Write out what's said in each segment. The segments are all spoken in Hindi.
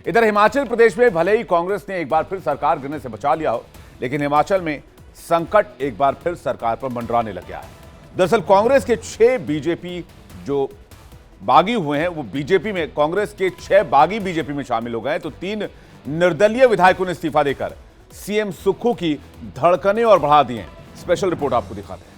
इधर हिमाचल प्रदेश में भले ही कांग्रेस ने एक बार फिर सरकार गिरने से बचा लिया हो, लेकिन हिमाचल में संकट एक बार फिर सरकार पर मंडराने लग गया है। दरअसल कांग्रेस के 6 बीजेपी जो बागी हुए हैं, वो बीजेपी में, कांग्रेस के 6 बागी बीजेपी में शामिल हो गए, तो 3 निर्दलीय विधायकों ने इस्तीफा देकर सीएम सुक्खू की धड़कनें और बढ़ा दी हैं। स्पेशल रिपोर्ट आपको दिखाते हैं।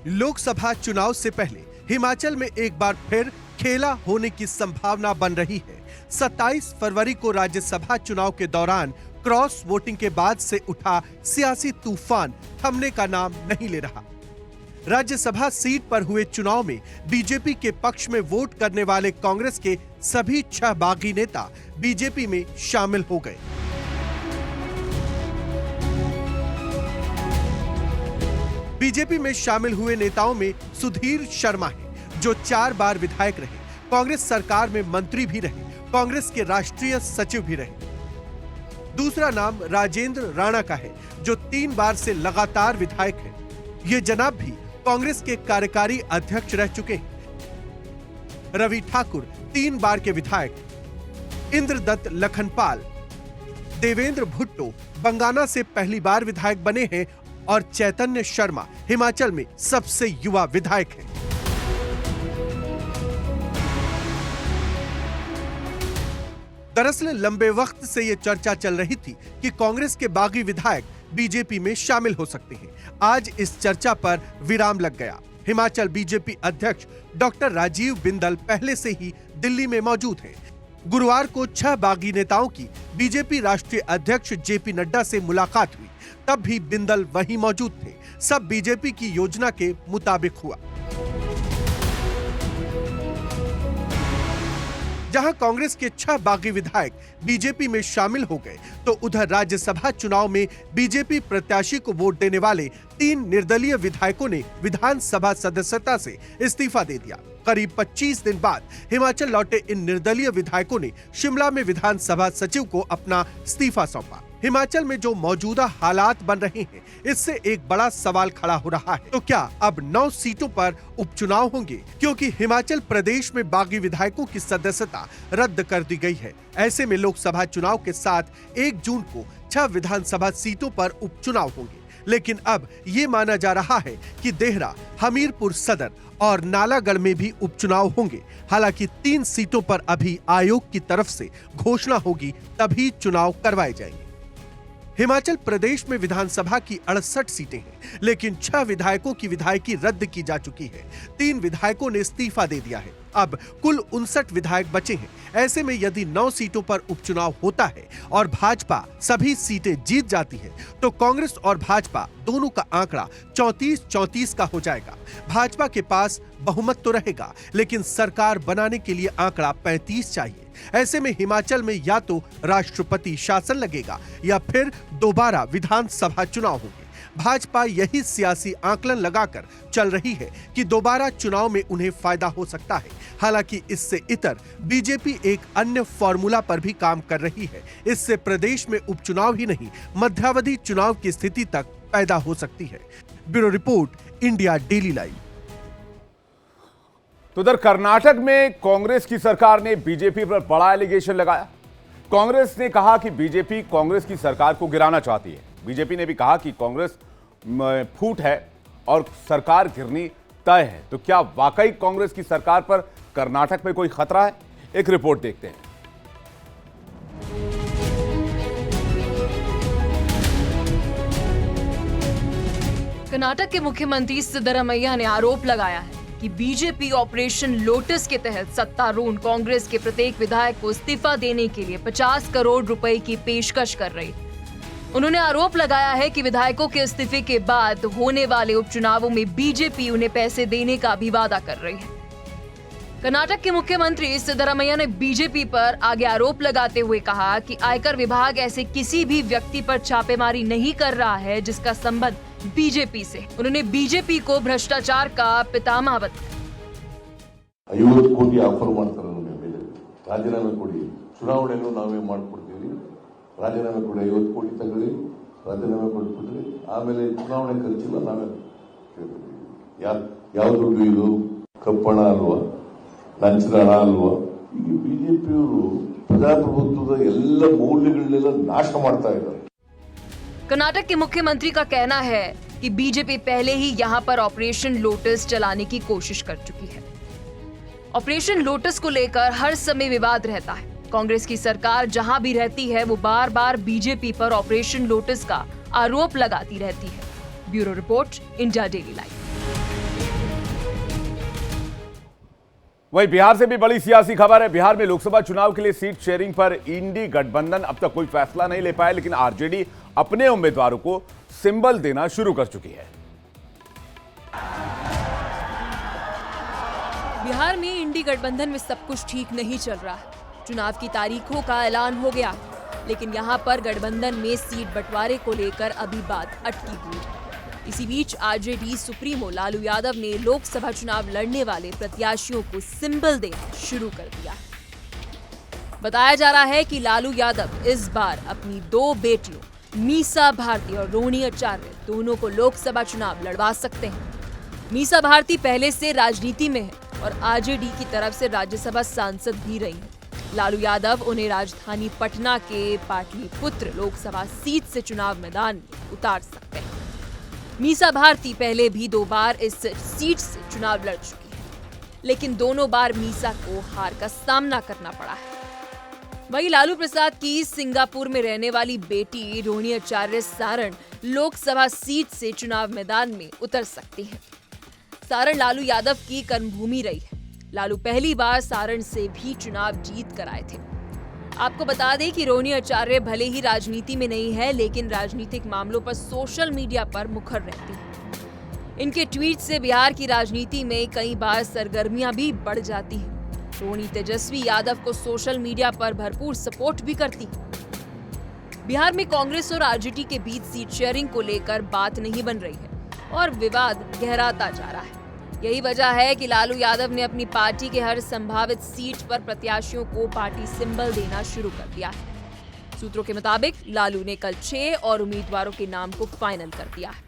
लोकसभा चुनाव से पहले हिमाचल में एक बार फिर खेला होने की संभावना बन रही है। 27 फरवरी को राज्यसभा चुनाव के दौरान क्रॉस वोटिंग के बाद से उठा सियासी तूफान थमने का नाम नहीं ले रहा। राज्यसभा सीट पर हुए चुनाव में बीजेपी के पक्ष में वोट करने वाले कांग्रेस के सभी 6 बागी नेता बीजेपी में शामिल हो गए। बीजेपी में शामिल हुए नेताओं में सुधीर शर्मा है, जो 4 बार विधायक रहे, कांग्रेस सरकार में मंत्री भी रहे, कांग्रेस के राष्ट्रीय सचिव भी रहे। दूसरा नाम राजेंद्र राणा का है, जो 3 बार से लगातार विधायक है। ये जनाब भी कांग्रेस के कार्यकारी अध्यक्ष रह चुके हैं। रवि ठाकुर 3 बार के विधायक, इंद्रदत्त लखनपाल, देवेंद्र भुट्टो बंगाना से पहली बार विधायक बने हैं और चैतन्य शर्मा हिमाचल में सबसे युवा विधायक हैं। दरअसल लंबे वक्त से यह चर्चा चल रही थी कि कांग्रेस के बागी विधायक बीजेपी में शामिल हो सकते हैं। आज इस चर्चा पर विराम लग गया। हिमाचल बीजेपी अध्यक्ष डॉक्टर राजीव बिंदल पहले से ही दिल्ली में मौजूद हैं। गुरुवार को 6 बागी नेताओं की बीजेपी राष्ट्रीय अध्यक्ष जेपी नड्डा से मुलाकात हुई, तब भी बिंदल वहीं मौजूद थे। सब बीजेपी की योजना के मुताबिक हुआ। जहां कांग्रेस के 6 बागी विधायक बीजेपी में शामिल हो गए, तो उधर राज्यसभा चुनाव में बीजेपी प्रत्याशी को वोट देने वाले 3 निर्दलीय विधायकों ने विधानसभा सदस्यता से इस्तीफा दे दिया। करीब 25 दिन बाद हिमाचल लौटे इन निर्दलीय विधायकों ने शिमला में विधानसभा सचिव को अपना इस्तीफा सौंपा। हिमाचल में जो मौजूदा हालात बन रहे हैं, इससे एक बड़ा सवाल खड़ा हो रहा है। तो क्या अब 9 सीटों पर उपचुनाव होंगे? क्योंकि हिमाचल प्रदेश में बागी विधायकों की सदस्यता रद्द कर दी गई है। ऐसे में लोकसभा चुनाव के साथ 1 जून को 6 विधानसभा सीटों पर उपचुनाव होंगे। लेकिन अब ये माना जा रहा है कि देहरा, हमीरपुर सदर और नालागढ़ में भी उपचुनाव होंगे। हालांकि 3 सीटों पर अभी आयोग की तरफ से घोषणा होगी, तभी चुनाव करवाए जाएंगे। हिमाचल प्रदेश में विधानसभा की 68 सीटें हैं, लेकिन 6 विधायकों की विधायकी रद्द की जा चुकी है। 3 विधायकों ने इस्तीफा दे दिया है। अब कुल 59 विधायक बचे हैं। ऐसे में यदि 9 सीटों पर उपचुनाव होता है और भाजपा सभी सीटें जीत जाती है, तो कांग्रेस और भाजपा दोनों का आंकड़ा 34-34 का हो जाएगा। भाजपा के पास बहुमत तो रहेगा, लेकिन सरकार बनाने के लिए आंकड़ा 35 चाहिए। ऐसे में हिमाचल में या तो राष्ट्रपति शासन लगेगा या फिर दोबारा विधानसभा चुनाव होंगे। भाजपा यही सियासी आकलन लगाकर चल रही है कि दोबारा चुनाव में उन्हें फायदा हो सकता है। हालांकि इससे इतर बीजेपी एक अन्य फॉर्मूला पर भी काम कर रही है। इससे प्रदेश में उपचुनाव ही नहीं, मध्यावधि चुनाव की स्थिति तक पैदा हो सकती है। Bureau report, India daily live. तो उधर कर्नाटक में कांग्रेस की सरकार ने बीजेपी पर बड़ा एलिगेशन लगाया। कांग्रेस ने कहा कि बीजेपी कांग्रेस की सरकार को गिराना चाहती है। बीजेपी ने भी कहा कि कांग्रेस फूट है और सरकार गिरनी तय है। तो क्या वाकई कांग्रेस की सरकार पर कर्नाटक में कोई खतरा है? एक रिपोर्ट देखते हैं। कर्नाटक के मुख्यमंत्री सिद्धरामैया ने आरोप लगाया है कि बीजेपी ऑपरेशन लोटस के तहत सत्तारूढ़ कांग्रेस के प्रत्येक विधायक को इस्तीफा देने के लिए 50 करोड़ रुपए की पेशकश कर रही है। उन्होंने आरोप लगाया है कि विधायकों के इस्तीफे के बाद होने वाले उपचुनावों में बीजेपी उन्हें पैसे देने का भी वादा कर रही है। कर्नाटक के मुख्यमंत्री सिद्धरामैया ने बीजेपी पर आगे आरोप लगाते हुए कहा कि आयकर विभाग ऐसे किसी भी व्यक्ति पर छापेमारी नहीं कर रहा है जिसका संबंध बीजेपी से। उन्होंने बीजेपी को भ्रष्टाचार का पितामह बताया। 50 ಕೋಟಿ ಆಫರ್ ಮಾಡ್ತಾರೆ ನಮಗೆ ಬೇಜಾರು. ರಾಜೀನಾಮೆ ಕೊಡಿ, ಚುನಾವಣೆಯನ್ನು ನಾವೇ ಮಾಡ್ಕೊಡ್ತೀವಿ, ರಾಜೀನಾಮೆ ಕೊಡಿ, 50 ಕೋಟಿ ತಗೊಳ್ಳಿ, ರಾಜೀನಾಮೆ ಕೊಟ್ಬಿಟ್ರಿ, ಆಮೇಲೆ ಚುನಾವಣೆ ಖರ್ಚಿಲ್ಲ ನಾವೇ ಕೇಳ್ತೀವಿ. ಯಾವ ದುಡ್ಡು ಇದು? ಕಪ್ಪಣ ಅಲ್ವಾ? ಲಂಚದ ಹಣ ಅಲ್ವಾ? ಈಗ ಬಿಜೆಪಿಯವರು ಪ್ರಜಾಪ್ರಭುತ್ವದ ಎಲ್ಲ ಮೌಲ್ಯಗಳನ್ನೆಲ್ಲ ನಾಶ ಮಾಡ್ತಾ ಇದ್ದಾರೆ. कर्नाटक के मुख्यमंत्री का कहना है कि बीजेपी पहले ही यहां पर ऑपरेशन लोटस चलाने की कोशिश कर चुकी है। ऑपरेशन लोटस को लेकर हर समय विवाद रहता है। कांग्रेस की सरकार जहां भी रहती है वो बार बार बीजेपी पर ऑपरेशन लोटस का आरोप लगाती रहती है। Bureau report, India daily live. वहीं बिहार से भी बड़ी सियासी खबर है। बिहार में लोकसभा चुनाव के लिए सीट शेयरिंग पर इंडी गठबंधन अब तक कोई फैसला नहीं ले पाया, लेकिन आरजेडी अपने उम्मीदवारों को सिंबल देना शुरू कर चुकी है। बिहार में इंडी गठबंधन में सब कुछ ठीक नहीं चल रहा है। चुनाव की तारीखों का ऐलान हो गया, लेकिन यहां पर गठबंधन में सीट बंटवारे को लेकर अभी बात अटकी हुई है। इसी बीच आरजेडी सुप्रीमो लालू यादव ने लोकसभा चुनाव लड़ने वाले प्रत्याशियों को सिंबल देना शुरू कर दिया है। बताया जा रहा है कि लालू यादव इस बार अपनी 2 बेटियों मीसा भारती और रोहिणी आचार्य दोनों को लोकसभा चुनाव लड़वा सकते हैं। मीसा भारती पहले से राजनीति में है और आरजेडी की तरफ से राज्यसभा सांसद भी रही हैं। लालू यादव उन्हें राजधानी पटना के पाटलिपुत्र लोकसभा सीट से चुनाव मैदान में उतार सकते हैं। मीसा भारती पहले भी 2 बार इस सीट से चुनाव लड़ चुकी है, लेकिन दोनों बार मीसा को हार का सामना करना पड़ा है। वहीं लालू प्रसाद की सिंगापुर में रहने वाली बेटी रोहिणी आचार्य सारण लोकसभा सीट से चुनाव मैदान में उतर सकती है। सारण लालू यादव की कर्मभूमि रही है। लालू पहली बार सारण से भी चुनाव जीत कर आए थे। आपको बता दें कि रोहिणी आचार्य भले ही राजनीति में नहीं है, लेकिन राजनीतिक मामलों पर सोशल मीडिया पर मुखर रहती है। इनके ट्वीट से बिहार की राजनीति में कई बार सरगर्मियां भी बढ़ जाती हैं। रोहिणी तेजस्वी यादव को सोशल मीडिया पर भरपूर सपोर्ट भी करती है। बिहार में कांग्रेस और आरजेडी के बीच सीट शेयरिंग को लेकर बात नहीं बन रही है और विवाद गहराता जा रहा है। यही वजह है कि लालू यादव ने अपनी पार्टी के हर संभावित सीट पर प्रत्याशियों को पार्टी सिंबल देना शुरू कर दिया है। सूत्रों के मुताबिक लालू ने कल 6 और उम्मीदवारों के नाम को फाइनल कर दिया है।